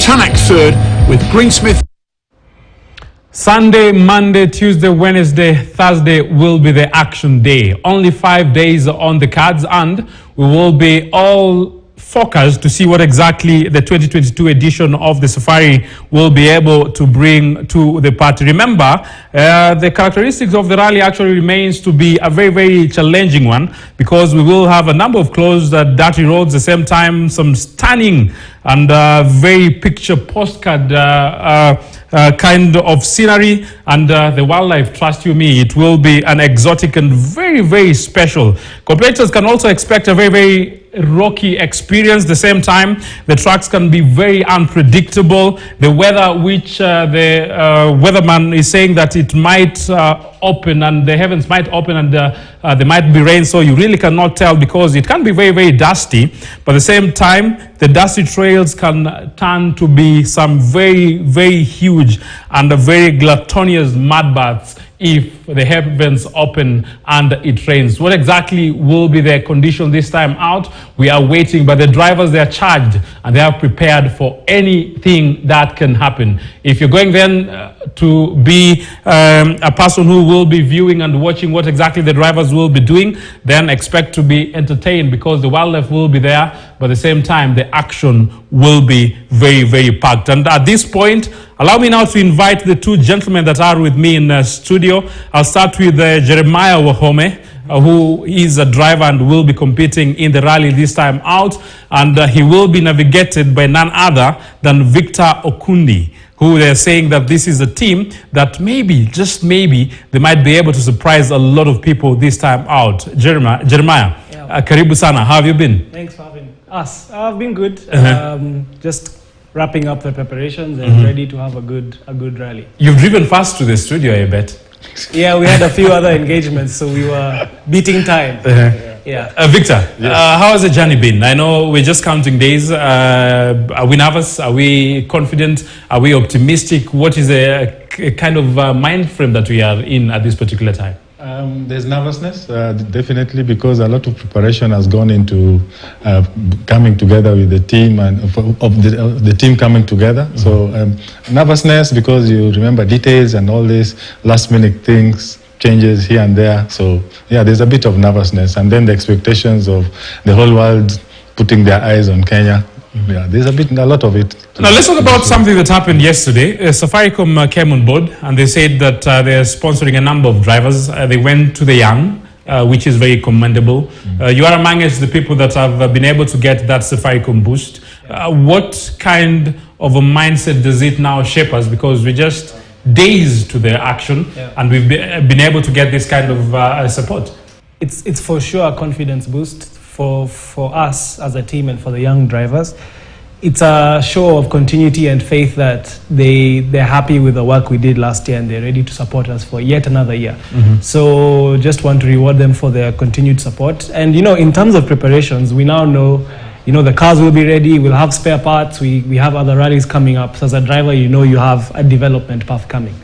Tanak third with Greensmith. Sunday, Monday, Tuesday, Wednesday, Thursday will be the action day. Only 5 days on the cards, and we will be all focused to see what exactly the 2022 edition of the Safari will be able to bring to the party. Remember, the characteristics of the rally actually remains to be a very, very challenging one, because we will have a number of closed, dirty roads, at the same time some stunning and very picture postcard kind of scenery, and the wildlife, trust you me, it will be an exotic and very, very special. Competitors can also expect a very, very rocky experience. At the same time, the tracks can be very unpredictable. The weather, which the weatherman is saying that it might open, and the heavens might open, and there might be rain, so you really cannot tell, because it can be very, very dusty. But at the same time, the dusty trails can turn to be some very, very huge and very gluttonous mud baths if the heavens open and it rains. What exactly will be the condition this time out? We are waiting, but the drivers, they are charged and they are prepared for anything that can happen. If you're going then to be a person who will be viewing and watching what exactly the drivers will be doing, then expect to be entertained, because the wildlife will be there, but at the same time, the action will be very, very packed. And at this point, allow me now to invite the two gentlemen that are with me in the studio. I'll start with Jeremiah Wahome, who is a driver and will be competing in the rally this time out. And he will be navigated by none other than Victor Okundi, who they're saying that this is a team that maybe, just maybe, they might be able to surprise a lot of people this time out. Jeremiah, karibu sana. How have you been? Thanks for having us. I've been good. Just wrapping up the preparations and ready to have a good rally. You've driven fast to the studio, I bet. Yeah, we had a few other engagements, so we were beating time. Victor, how has the journey been? I know we're just counting days. Are we nervous? Are we confident? Are we optimistic? What is a kind of mind frame that we are in at this particular time? There's nervousness, definitely, because a lot of preparation has gone into coming together with the team, and of the team coming together. So nervousness, because you remember details and all these last-minute things, changes here and there. So yeah, there's a bit of nervousness, and then the expectations of the whole world putting their eyes on Kenya. Yeah, there's a lot of it. Now let's talk about something that happened yesterday. Safaricom came on board and they said that they're sponsoring a number of drivers. They went to the young, which is very commendable. You are amongst the people that have been able to get that Safaricom boost. What kind of a mindset does it now shape us? Because we're just days to the action, and we've been able to get this kind of support. It's for sure a confidence boost for us as a team and for the young drivers. It's a show of continuity and faith that they're happy with the work we did last year, and they're ready to support us for yet another year. So just want to reward them for their continued support. And in terms of preparations, we now know the cars will be ready, we'll have spare parts, we have other rallies coming up. So as a driver, you have a development path coming.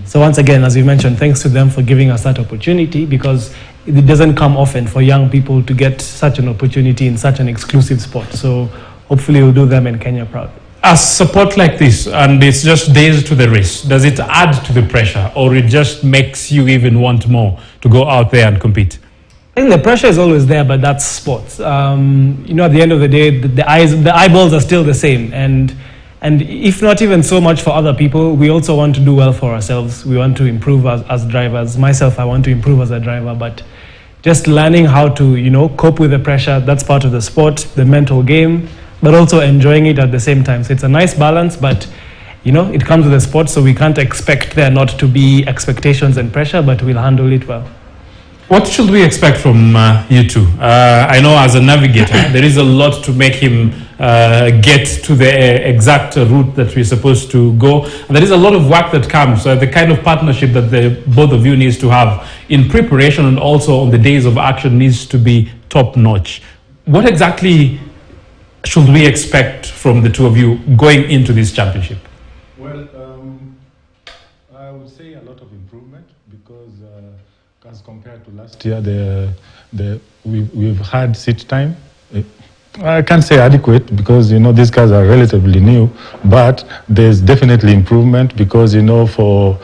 So once again, as you mentioned, thanks to them for giving us that opportunity, because it doesn't come often for young people to get such an opportunity in such an exclusive sport. So hopefully we'll do them in Kenya proud. A support like this, and it's just days to the race, does it add to the pressure, or it just makes you even want more to go out there and compete? I think the pressure is always there, but that's sports. At the end of the day, the eyeballs are still the same. And if not even so much for other people, we also want to do well for ourselves. We want to improve as drivers. Myself, I want to improve as a driver, but just learning how to, cope with the pressure, that's part of the sport, the mental game, but also enjoying it at the same time. So it's a nice balance, but, it comes with the sport, so we can't expect there not to be expectations and pressure, but we'll handle it well. What should we expect from you two? I know as a navigator, there is a lot to make him get to the exact route that we're supposed to go. And there is a lot of work that comes, the kind of partnership that both of you needs to have in preparation and also on the days of action needs to be top notch. What exactly should we expect from the two of you going into this championship? Well, I would say a lot of improvement, because as compared to last year, we've had seat time I can't say adequate because, you know, these cars are relatively new, but there's definitely improvement because, you know, for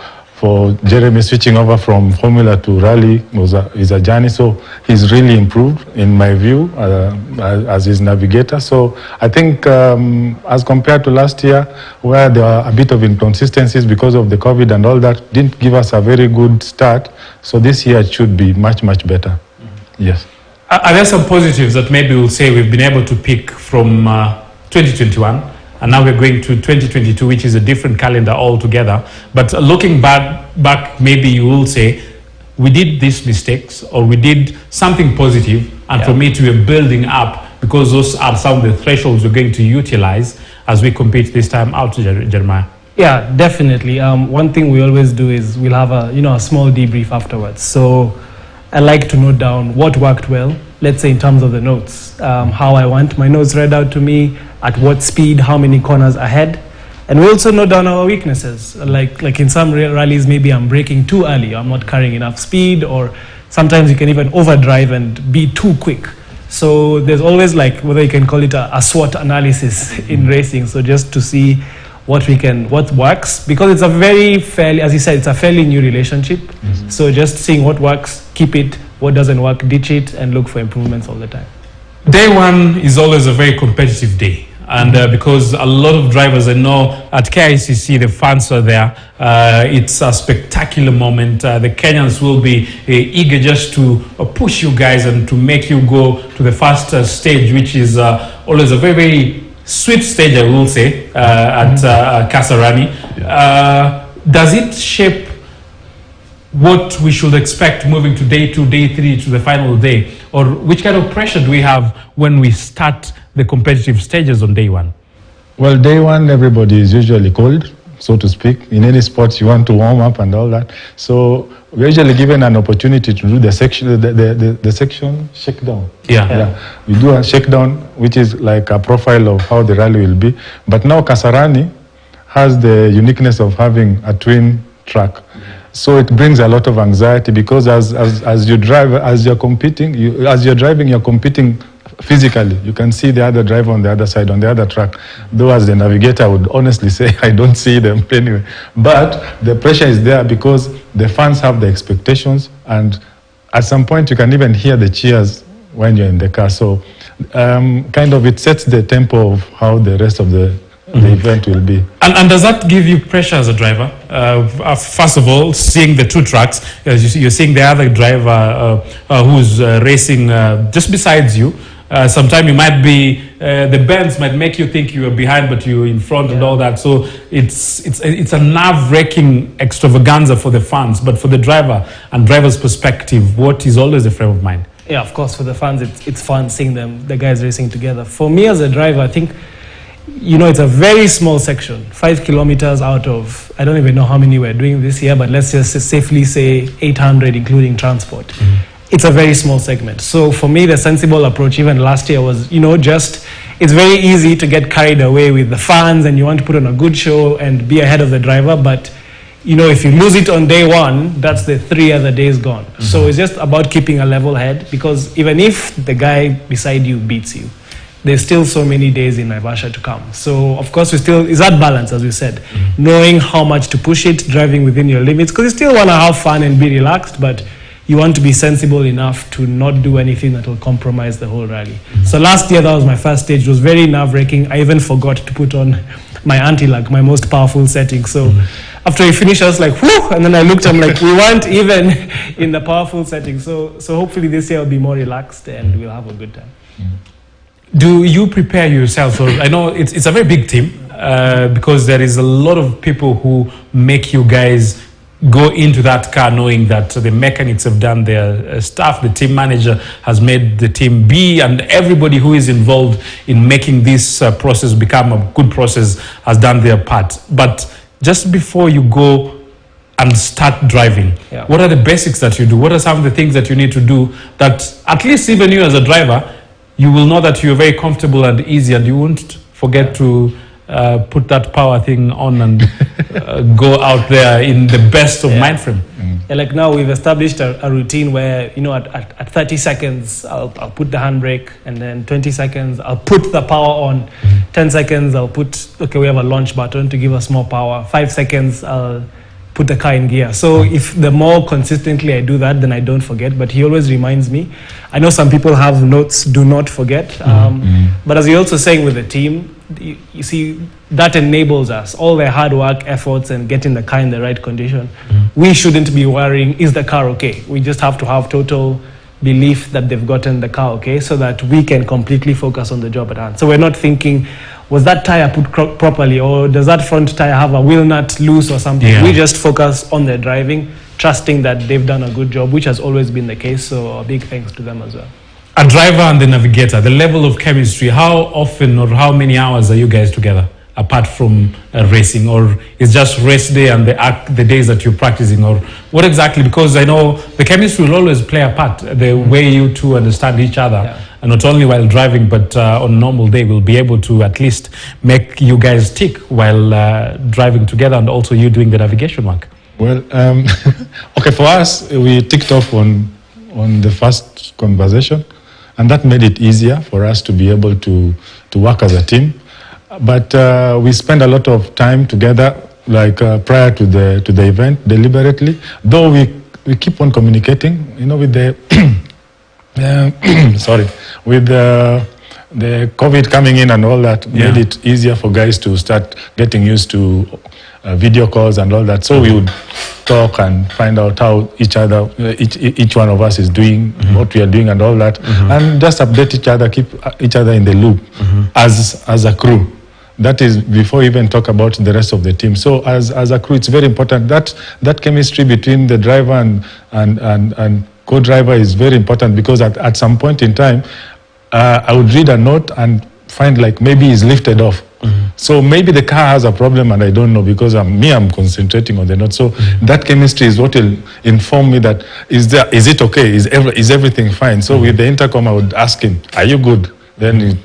Jeremy switching over from Formula to Rally is a journey. So he's really improved, in my view, as his navigator. So I think as compared to last year, where there were a bit of inconsistencies because of the COVID and all that, didn't give us a very good start. So this year it should be much, much better. Mm-hmm. Yes. Are there some positives that maybe we'll say we've been able to pick from 2021? And now we're going to 2022, which is a different calendar altogether. But looking back, maybe you will say, we did these mistakes or we did something positive, and from it we're building up because those are some of the thresholds we're going to utilize as we compete this time out, Jeremiah. Yeah, definitely. One thing we always do is we'll have a small debrief afterwards. So I like to note down what worked well, let's say in terms of the notes, how I want my notes read out to me, at what speed, how many corners ahead. And we also note down our weaknesses. Like in some rallies, maybe I'm braking too early, I'm not carrying enough speed, or sometimes you can even overdrive and be too quick. So there's always, like, whether you can call it a SWOT analysis in racing, so just to see what works, because it's a very fairly, as you said, it's a fairly new relationship. Mm-hmm. So just seeing what works, keep it, what doesn't work, ditch it, and look for improvements all the time. Day one is always a very competitive day. And because a lot of drivers, I know at KICC, the fans are there. It's a spectacular moment. The Kenyans will be eager just to push you guys and to make you go to the first stage, which is always a very, very sweet stage, I will say, at Kasarani. Yeah. Does it shape what we should expect moving to day 2, day 3, to the final day? Or which kind of pressure do we have when we start the competitive stages on day one? Well, day one, everybody is usually cold, so to speak. In any sport, you want to warm up and all that. So we're usually given an opportunity to do the section shakedown. Yeah. We do a shakedown, which is like a profile of how the rally will be. But now Kasarani has the uniqueness of having a twin track. So it brings a lot of anxiety because as you drive, as you're driving, you're competing physically. You can see the other driver on the other side, on the other track. Though as the navigator, I would honestly say I don't see them anyway. But the pressure is there because the fans have the expectations, and at some point you can even hear the cheers when you're in the car. So kind of it sets the tempo of how the rest of the event will be. And does that give you pressure as a driver? First of all, seeing the two tracks, you're seeing the other driver who's racing just besides you. Sometimes you might be, the bends might make you think you are behind, but you're in front and all that. So it's a nerve-wracking extravaganza for the fans, but for the driver and driver's perspective, what is always a frame of mind? Yeah, of course, for the fans, it's fun seeing the guys racing together. For me as a driver, I think, it's a very small section, 5 kilometers out of, I don't even know how many we're doing this year, but let's just safely say 800, including transport. Mm-hmm. It's a very small segment. So for me, the sensible approach, even last year, was, it's very easy to get carried away with the fans and you want to put on a good show and be ahead of the driver. But, if you lose it on day one, that's the 3 other days gone. Mm-hmm. So it's just about keeping a level head, because even if the guy beside you beats you, there's still so many days in Naivasha to come. So, of course, it's that balance, as we said, knowing how much to push it, driving within your limits, because you still want to have fun and be relaxed, but you want to be sensible enough to not do anything that will compromise the whole rally. So last year, that was my first stage. It was very nerve-wracking. I even forgot to put on my anti-lag, my most powerful setting. So after we finished, I was like, whew, and then I looked, I'm like, we weren't even in the powerful setting. So hopefully this year will be more relaxed and we'll have a good time. Do you prepare yourself? So I know it's a very big team because there is a lot of people who make you guys go into that car knowing that the mechanics have done their stuff, the team manager has made the team be, and everybody who is involved in making this process become a good process has done their part. But just before you go and start driving, what are the basics that you do? What are some of the things that you need to do that at least even you as a driver, you will know that you're very comfortable and easy, and you won't forget to put that power thing on and go out there in the best of mind frame? Like now we've established a routine where, you know, at 30 seconds, I'll put the handbrake, and then 20 seconds, I'll put the power on. 10 seconds, I'll put, okay, we have a launch button to give us more power. 5 seconds, I'll put the car in gear. So if the more consistently I do that, then I don't forget. But he always reminds me. I know some people have notes, do not forget. But as you're also saying with the team, you see, that enables us, all their hard work, efforts, and getting the car in the right condition. We shouldn't be worrying, is the car okay? We just have to have total belief that they've gotten the car okay, so that we can completely focus on the job at hand. So we're not thinking, was that tire put properly, or does that front tire have a wheel nut loose or something? We just focus on their driving, trusting that they've done a good job, which has always been the case. So a big thanks to them as well. A driver and the navigator, the level of chemistry, how often or how many hours are you guys together, apart from racing? Or is just race day and the days that you're practicing? Or what exactly? Because I know the chemistry will always play a part, the way you two understand each other. And not only while driving, but on a normal day, we'll be able to at least make you guys tick while driving together, and also you doing the navigation work. Well, okay, for us, we ticked off on the first conversation, and that made it easier for us to be able to work as a team. But we spend a lot of time together, like prior to the event, deliberately. Though we keep on communicating, you know, with the with the COVID coming in and all that, made it easier for guys to start getting used to video calls and all that. So we would talk and find out how each one of us is doing, what we are doing and all that, and just update each other, keep each other in the loop as a crew. That is before we even talk about the rest of the team. So as a crew, it's very important that chemistry between the driver and co-driver is very important, because at some point in time, I would read a note and find like maybe it's lifted off. So maybe the car has a problem and I don't know, because I'm concentrating on the note. So that chemistry is what will inform me that is it okay? Is everything fine? So with the intercom, I would ask him, are you good? Then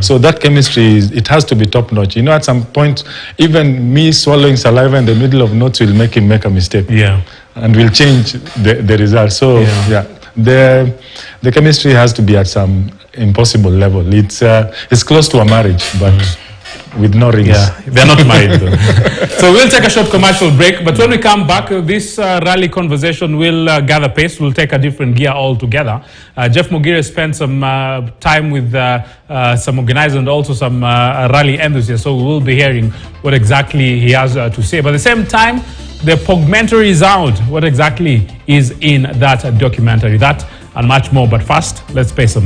so that chemistry it has to be top notch. You know, at some point, even me swallowing saliva in the middle of notes will make him make a mistake. And will change the result. So the chemistry has to be at some impossible level. It's close to a marriage, but with no rings. They're not married though. So we'll take a short commercial break, but when we come back, this rally conversation will gather pace. We'll take a different gear altogether. Jeff Mugire spent some time with some organizers and also some rally enthusiasts, so we will be hearing what exactly he has to say. But at the same time, the documentary is out. What exactly is in that documentary? That and much more. But first, let's pay some